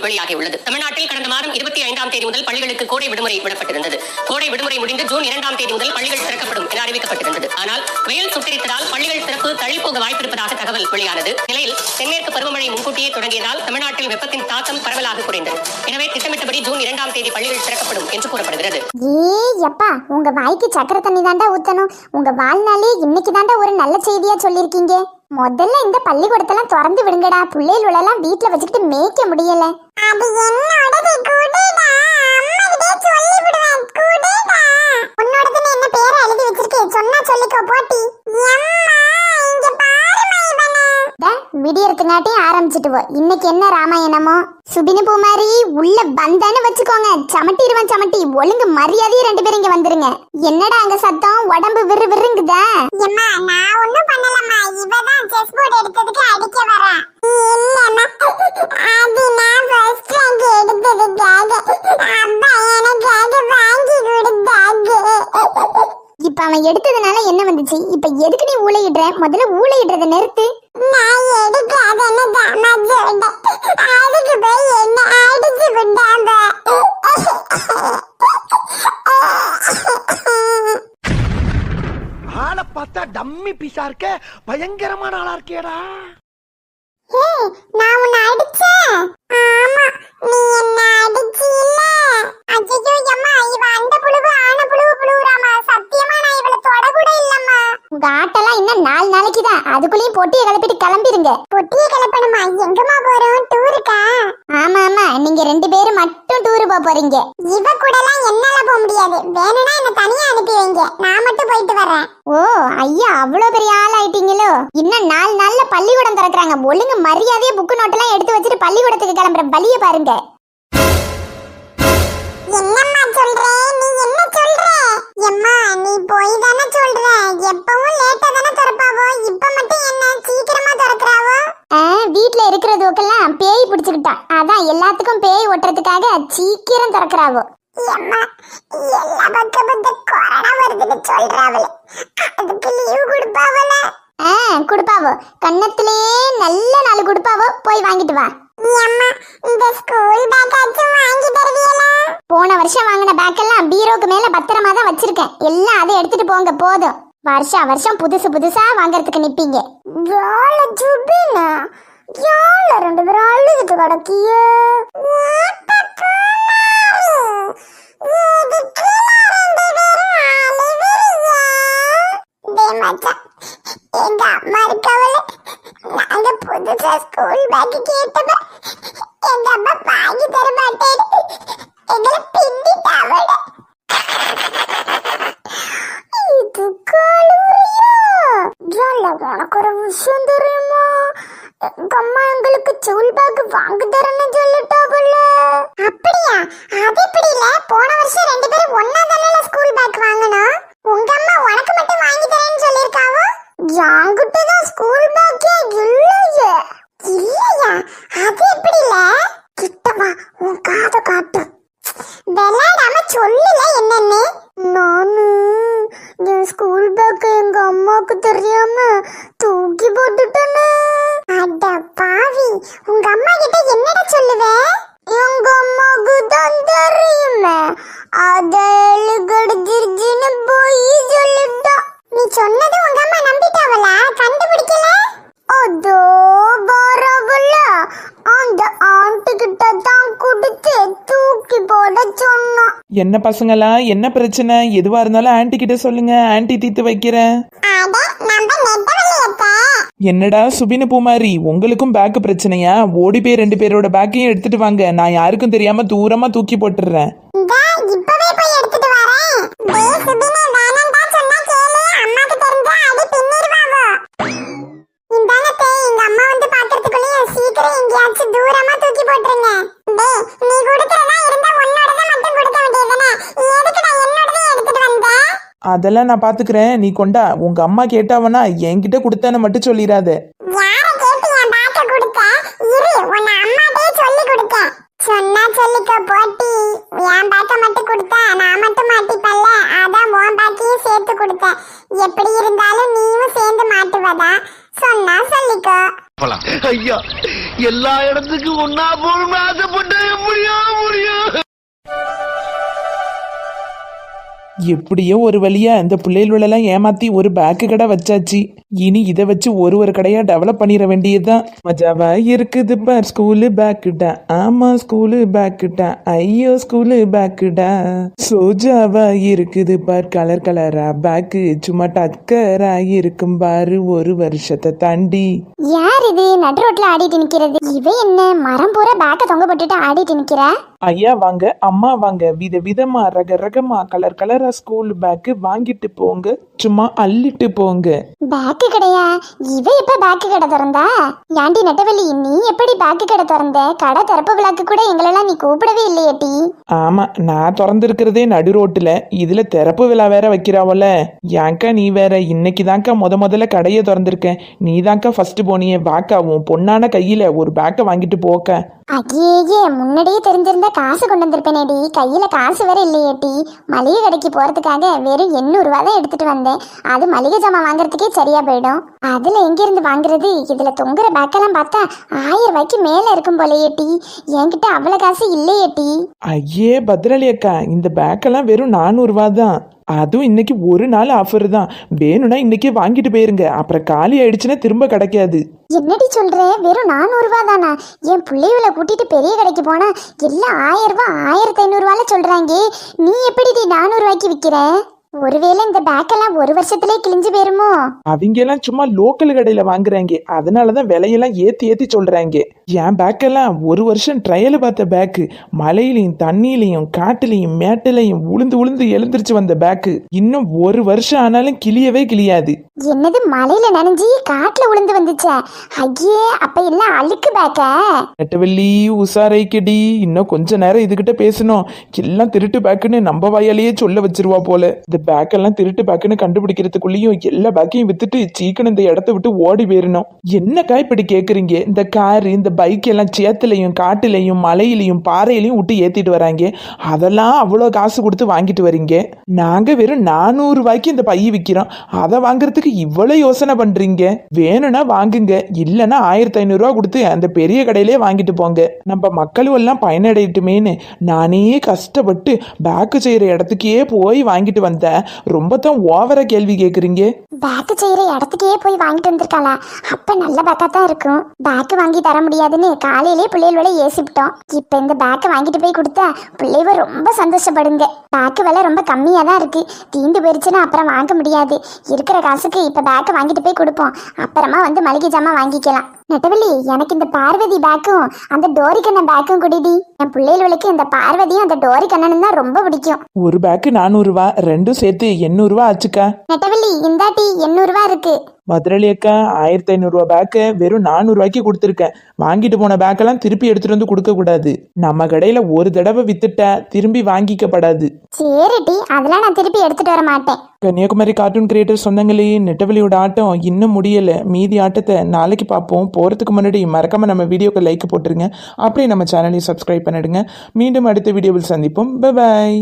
வெளியாகியுள்ளது. தமிழ்நாட்டில் கடந்த மாதம் 25ஆம் தேதி முதல் பள்ளிகளுக்கு கோடை விடுமுறை விடப்பட்டிருந்தது. கோடை விடுமுறை முடிந்து ஜூன் 2ஆம் தேதி முதல் பள்ளிகள் திறக்கப்படும் என அறிவிக்கப்பட்டிருந்தது. ஆனால் வெயில் சுட்டரித்ததால் பள்ளிகள் திறப்பு தள்ளிப்போக வாய்ப்பிருப்பதாக தகவல் வெளியானது. நிலையில் தென்மேற்கு பருவமழை முன்கூட்டியே தொடங்கியதால் தமிழ்நாட்டில் வெப்பத்தின் தாக்கம் பரவலாக குறைந்தது. எனவே திட்டமிட்டபடி ஜூன் 2ஆம் தேதி பள்ளிகள் திறக்கப்படும் என்று கூறப்படுகிறது. உங்க வாய்க்கு சக்கரை தண்ணி தாண்டா ஊத்தணும். உங்க வாழ்நாளே இன்னைக்கு தாண்டா ஒரு நல்ல செய்தியா சொல்லிருக்கீங்க. முதல்ல இந்த பள்ளிக்கூடத்தெல்லாம் திறந்து விடுங்கடா. பிள்ளைகள் எல்லாம் வீட்டுல வச்சுக்கிட்டு மேய்க்க முடியல. அது என்னோடது கூடடா. அம்மா கிட்ட சொல்லி விடுவேன் கூடடா. உன்னோடதுன்னு என்ன பேரை எழுதி வச்சிருக்கே சொன்னா சொல்லிக்கோ போட்டி. இங்க பாருமா இவனே. விடியறதுங்காட்டி ஆரம்பிச்சிட்டு இன்னைக்கு என்ன ராமாயணமோ. சுபினு பூமாரி உள்ள வந்தான்னு வச்சுக்கோங்க. சமட்டிடுவான் சமட்டி. ஒழுங்கு மரியாதையே 2 பேரும் இங்க வந்துருங்க. என்னடா அங்க சத்தம்? உடம்பு விறு விறுங்குதா? அம்மா நான் ஒண்ணும் பண்ணலம்மா. இவதான் செஸ் போர்டு எடுத்ததுக்கு அடிக்க வரா. இல்லம்மா அது நான் ஃபர்ஸ்ட் ரேங்க் எடுத்ததுக்காக அப்பா எனக்காக வாங்கி கொடுத்தாங்க. இப்ப அவன் எடுத்ததுனால என்ன வந்துச்சு? இப்ப எதுக்கு நீ ஊளையிடுற? முதல்ல ஊளையிடுறத நிறுத்து. நான் எடுக்காதன்னு தாமா சொல்றேன். அதுக்கு போய் என்ன அடிச்சு விட்டாங்க. ஆளை பார்த்தா டம்மி பீஸா இருக்க, பயங்கரமான ஆளா இருக்கேடா. நான் உன்னை அடிச்சேன். ஆமா நீ என்ன அடிச்சில்ல. அஜ்ஜோ அம்மா இவ அந்த புழுவு ஆன புழுவு புழுவுறாமா. சத்தியமா நான் இவளை தொட கூட இல்லம்மா. உங்க ஆட்டெல்லாம் இன்னும் 4 நாளைக்கு தான். அதுக்குள்ளேயும் பொட்டியை கிளப்பிட்டு கிளம்பிடுங்க. பொட்டியை கிளப்பணுமா? எங்கம்மா போறோம்? டூருக்கா? ஆமா ஆமா நீங்க 2 பேரும் மட்டும் டூரு போறீங்க. இவ கூட எல்லாம் என்னால போக முடியாது. வேணும்னா என்ன தனியா அனுப்பி வைங்க. நான் மட்டும் போயிட்டு வரேன். ஓ ஐயா அவ்வளவு பெரிய ஆள் ஆயிட்டீங்களோ. இன்னும் 4 நாள்ல பள்ளிக்கூடம் திறக்கறாங்க. ஒழுங்கு மரியாதையா புக்கு நோட்டெல்லாம் எடுத்து வச்சுட்டு பள்ளிக்கூடத்துக்கு கிளம்புற வழியை பாருங்க. என்னம்மா சொல்ற? நீ என்ன சொல்ற? எம்மா நீ போய் தானே சொல்ற. எப்பவும் லேட்டா தானே திறப்பாவோ. இப்ப மட்டும் என்ன சீக்கிரமா திறக்கறாவோ? வீட்ல இருக்கிறதுக்கெல்லாம் பேய் பிடிச்சுக்கிட்டா. அதான் எல்லாத்துக்கும் பேய் ஓட்டுறதுக்காக சீக்கிரம் திறக்கறாவோ. எம்மா எல்லா பக்கம் கொரோனா வருதுன்னு சொல்றாவளே. அதுக்கு லீவ் கொடுப்பாவல? கொடுப்பாவோ. கண்ணத்திலேயே நல்ல 4 கொடுப்பாவோ. போய் வாங்கிட்டு வா. அம்மா இந்த ஸ்கூல் பேக்காச்சும் வாங்கி தருவீங்களா? போன வருஷம் வாங்கின பேக் எல்லாம் பீரோக்கு மேல பத்திரமா தான் வச்சிருக்கேன். எல்லாம் அதை எடுத்துட்டு போங்க போதும். வருஷம் புதுசு புதுசா வாங்கறதுக்கு நிப்பீங்க. ஜால ஜுபினா ஜால 2 பேரும் அழுதுட்டு கிடக்கிய. எங்க அம்மா இருக்கவள நாங்க புதுசா ஸ்கூல் பேக் கேட்டப்ப எங்க அம்மா வாங்கி தர மாட்டேன். எங்களை பின்னிட்டாவள. இது கல்லூரியா? ஜால உனக்கு ஒரு விஷயம் தெரியுமா? எங்க அம்மா எங்களுக்கு ஸ்கூல் பேக் வாங்கி தரேன்னு சொல்லிட்டாவல. அப்படியா? அது எப்படி இல்ல? போன வருஷம் 2 பேரும் ஒண்ணா தானே ஸ்கூல் பேக் வாங்கணும். உங்க அம்மா உனக்கு மட்டும் வாங்கி தரேன்னு சொல்லிருக்காவோ. யாங்கிட்ட தான் ஸ்கூல் பேக்கே இல்லையே. இல்லையா? அது எப்படி இல்ல? கிட்டவா உன் காதை காட்டு. விளையாடாம சொல்லல என்னன்னு. நானு என் ஸ்கூல் பேக் எங்க அம்மாவுக்கு தெரியாம தூக்கி போட்டுட்டேன்னு. அட பாவி உங்க அம்மா கிட்ட என்னடா சொல்லுவே? எங்க அம்மாவுக்கு தான் தெரியுமே. அதேழு கடிச்சிருச்சுன்னு போய் சொல்லிட்டா. நீ சொன்னது உங்க அம்மா நம்பிட்டாவளா? கண்டுபிடிக்கல? அதோ வரவள அந்த ஆண்டி கிட்ட தான் குடிச்சு தூக்கி போட சொன்னா. என்ன பசங்களா என்ன பிரச்சனை? எதுவா இருந்தாலும் ஆன்ட்டி கிட்ட சொல்லுங்க. ஆன்ட்டி தீர்த்து வைக்கிறேன். என்னடா சுபினு பூமாரி உங்களுக்கும் பேக் பிரச்சனையா? ஓடி போய் 2 பேரோட பேக்கையும் எடுத்துட்டு வாங்க. நான் யாருக்கும் தெரியாம தூரமா தூக்கி போட்டுறேன். இப்பவே போய் எடுத்துட்டு வரேன். டேய் சுபினு வேணாம்டா சொன்னா கேளு. அம்மாக்கு தெரிஞ்சா அடி பின்னிடுவாவோ. இந்தாங்க பேய் எங்க அம்மா வந்து பாக்கிறதுக்குள்ளே சீக்கிரம் எங்கயாச்சும் தூரமா தூக்கி போட்டுருங்க. டேய் நீ கொடுக்கறதா இருந்தா உன்னோடத மட்டும் கொடுக்க வேண்டியதுதானே. எதுக்குடா என்னோடத எடுத்துட்டு வந்த? அதெல்லாம் நான் பாத்துக்கிறேன். நீ கொண்டா. உங்க அம்மா கேட்டாவனா என்கிட்ட கொடுத்தான்னு மட்டும் சொல்லிடாத. யார கேட்டு என் பேக்க கொடுத்த? இரு உன்னை அம்மாட்டே சொல்லி கொடுத்தேன். சொன்னா சொல்லிக்க போட்டி. என் பேக்க மட்டும் கொடுத்தா நான் மட்டும் மாட்டிப்பல்ல. அதான் உன் பேக்கையும் சேர்த்து கொடுத்தேன். எப்படி இருந்தாலும் நீயும் சேர்ந்து மாட்டுவதா? சொன்னா சொல்லிக்கோ. ஐயா எல்லா இடத்துக்கும் ஒன்னா போகணும்னு ஆசைப்பட்டா முடியும். எப்படியோ ஒரு வழியா இந்த பிள்ளைகளெல்லாம் ஏமாத்தி ஒரு பேக்கு கடை வச்சாச்சு. இனி இதை வச்சு ஒரு கடையா டெவலப் பண்ணிட வேண்டியதுதான். மஜாவா இருக்குது பார் ஸ்கூலு பேக்குடா, ஆமா ஸ்கூலு பேக்குடா, ஐயோ ஸ்கூலு பேக்குடா. சோஜாவா இருக்குது பார் கலர் கலரா பேக்கு, சும்மா டக்கரா இருக்கும் பாரு ஒரு வருஷத்தை தாண்டி. யார் இது நடு ரோட்ல ஆடிட்டு நிக்கிறது? இவ என்ன மரம் பூரா பேக்க தொங்க போட்டுட்டு ஆடிட்டு நிக்கிறா? ஐயா வாங்க, அம்மா வாங்க, விதமா ரகமா கலர் கலரா ஸ்கூல் பேக்கு வாங்கிட்டு போங்க, சும்மா அள்ளிட்டு போங்க. பேக்கு கடையா? இவ எப்ப பேக்கு கடை திறந்தா? ஏண்டி நெட்டவள்ளி, நீ எப்படி பேக்கு கடை திறந்த? கடை திறப்பு விழாக்கு கூட எங்களெல்லாம் நீ கூப்பிடவே இல்லையேட்டி. ஆமா, நான் திறந்திருக்கிறதே நடு ரோட்டுல, இதுல திறப்பு விழா வேற வைக்கிறாவல. ஏன்க்கா நீ வேற, இன்னைக்கு தான்க்கா முதல்ல கடையை திறந்திருக்கேன், நீ தான்க்கா ஃபர்ஸ்ட் போனியே. வாக்கா உன் பொண்ணான கையில ஒரு பேக்கை வாங்கிட்டு போக்க. அய்யே, முன்னாடியே தெரிஞ்சிருந்தா காசு கொண்டு வந்திருப்பேனேடி. கையில காசு வேற இல்லையேட்டி. மளிகை கடைக்கு போறதுக்காக வெறும் 800 ரூபா தான் எடுத்துட்டு வந்தேன். அது மளிகை ஜாமான் வாங்குறதுக்கே சரியா போயிடும். அதுல எங்க இருந்து வாங்குறது? இதுல தொங்குற பேக்கெல்லாம் பார்த்தா 1000 ரூபாய்க்கு மேல இருக்கும் போலையேட்டி. என்கிட்ட அவ்வளவு காசு இல்லையேட்டி. ஐயே பத்ராளி அக்கா, இந்த பேக்கெல்லாம் வெறும் 400 ரூபா தான். அதுவும் இன்னைக்கு ஒரு நாள் ஆஃபர் தான். வேணும்னா இன்னைக்கே வாங்கிட்டு போயிருங்க, அப்புறம் காலி ஆயிடுச்சுன்னா திரும்ப கிடைக்காது. என்னடி சொல்ற? வெறும் 400 ரூபா தானா? என் பிள்ளைகளை கூட்டிட்டு பெரிய கடைக்கு போனா எல்லாம் 1000 ரூபா 1500 ரூபால சொல்றாங்க. நீ எப்படி 400 ரூபாய்க்கு விக்கிற? ஒருவேளை இந்த பேக்கெல்லாம் ஒரு வருஷத்திலே கிழிஞ்சு போயிருமோ? அவங்க எல்லாம் சும்மா லோக்கல் கடையில வாங்குறாங்க, அதனாலதான் விலையெல்லாம் ஏத்தி சொல்றாங்க. என் பேக்கெல்லாம் ஒரு வருஷம் ட்ரையல் பார்த்த பேக்கு, மழையிலையும் தண்ணியிலையும் காட்டுலையும் மேட்டிலையும் உளுந்து எழுந்திருச்சு வந்த பேக்கு. இன்னும் ஒரு வருஷம் ஆனாலும் கிளியவே கிளியாது. என்னது, மலையில நனைஞ்சி காட்டுல உளுந்து வந்துச்சா? ஐயே, அப்ப எல்லாம் அழுக்கு பேக்க. நெட்டவள்ளி உசாரைக்கடி, இன்னும் கொஞ்ச நேரம் இதுகிட்ட பேசணும், எல்லாம் திருட்டு பேக்குன்னு நம்ம வாயாலேயே சொல்ல வச்சிருவா போல. இந்த பேக்கெல்லாம் திருட்டு பேக்குன்னு கண்டுபிடிக்கிறதுக்குள்ளேயும் எல்லா பேக்கையும் வித்துட்டு சீக்கிரம் இந்த இடத்த விட்டு ஓடி போயிடணும். என்னக்கா இப்படி கேக்குறீங்க? இந்த காரு இந்த பைக் எல்லாம் சேத்துலையும் காட்டுலையும் மலையிலையும் பாறையிலையும் விட்டு ஏத்திட்டு வராங்க, அதெல்லாம் அவ்வளோ காசு கொடுத்து வாங்கிட்டு வரீங்க. நாங்க வெறும் 400 ரூபாய்க்கு இந்த பைய விற்கிறோம், அதை வாங்குறதுக்கு இவ்வளவு யோசனை பண்றீங்க. வேணும்னா வாங்குங்க, இல்லைன்னா 1500 ரூபா கொடுத்து அந்த பெரிய கடையிலே வாங்கிட்டு போங்க. நம்ம மக்களும் எல்லாம் பயனடையட்டுமேனு நானே கஷ்டப்பட்டு பேக்கு செய்யற இடத்துக்கே போய் வாங்கிட்டு வந்தேன். ரொம்ப தான் ஓவரா கேள்வி கேக்குறீங்க. பேக்கு செய்யற இடத்துக்கே போய் வாங்கிட்டு வந்திருக்காளா? அப்ப நல்ல பேக்கா தான் இருக்கும். பேக்கு வாங்கி தர முடியாதுன்னு காலையிலே பிள்ளைகளோட ஏசிப்பிட்டோம். இப்ப இந்த பேக்கை வாங்கிட்டு போய் கொடுத்தா பிள்ளைவ ரொம்ப சந்தோஷப்படுங்க. பேக்கு விலை ரொம்ப கம்மியா தான் இருக்கு. தீண்டு போயிருச்சுன்னா அப்புறம் வாங்க முடியாது. இருக்கிற காசுக்கு இப்ப பேக்கை வாங்கிட்டு போய் கொடுப்போம், அப்புறமா வந்து மளிகை ஜாமான் வாங்கிக்கலாம். நெட்டவள்ளி, எனக்கு இந்த பார்வதி பேக்கும் அந்த டோரி கண்ணன் பேக்கும் குடிடி. என் பிள்ளைகளுக்கு இந்த பார்வதியும் அந்த டோரி கண்ணனும் தான் ரொம்ப பிடிக்கும். ஒரு பேக்கு 400 ரூபா, ரெண்டும் சேர்த்து 800 ரூபா ஆச்சுக்கா. நெட்டவள்ளி, இந்தாட்டி 800 ரூபா இருக்கு. மதுரலி அக்கா, 1500 ரூபா பேக்கை வெறும் 400 ரூபாய்க்கு கொடுத்துருக்கேன். வாங்கிட்டு போன பேக்கெல்லாம் திருப்பி எடுத்துட்டு வந்து கொடுக்க கூடாது. நம்ம கடையில ஒரு தடவை வித்துட்ட திரும்பி வாங்கிக்கப்படாது. சரிடி, அதெல்லாம் நான் திருப்பி எடுத்துட்டு வர மாட்டேன். கன்னியாகுமரி கார்ட்டூன் கிரியேட்டர் சொந்தங்களே, நெட்டவழியோட ஆட்டம் இன்னும் முடியல. மீதி ஆட்டத்தை நாளைக்கு பார்ப்போம். போறதுக்கு முன்னாடி மறக்காம நம்ம வீடியோக்கு லைக் போட்டுருங்க, அப்படியே நம்ம சேனலையும் சப்ஸ்கிரைப் பண்ணிடுங்க. மீண்டும் அடுத்த வீடியோவில் சந்திப்போம். Bye bye.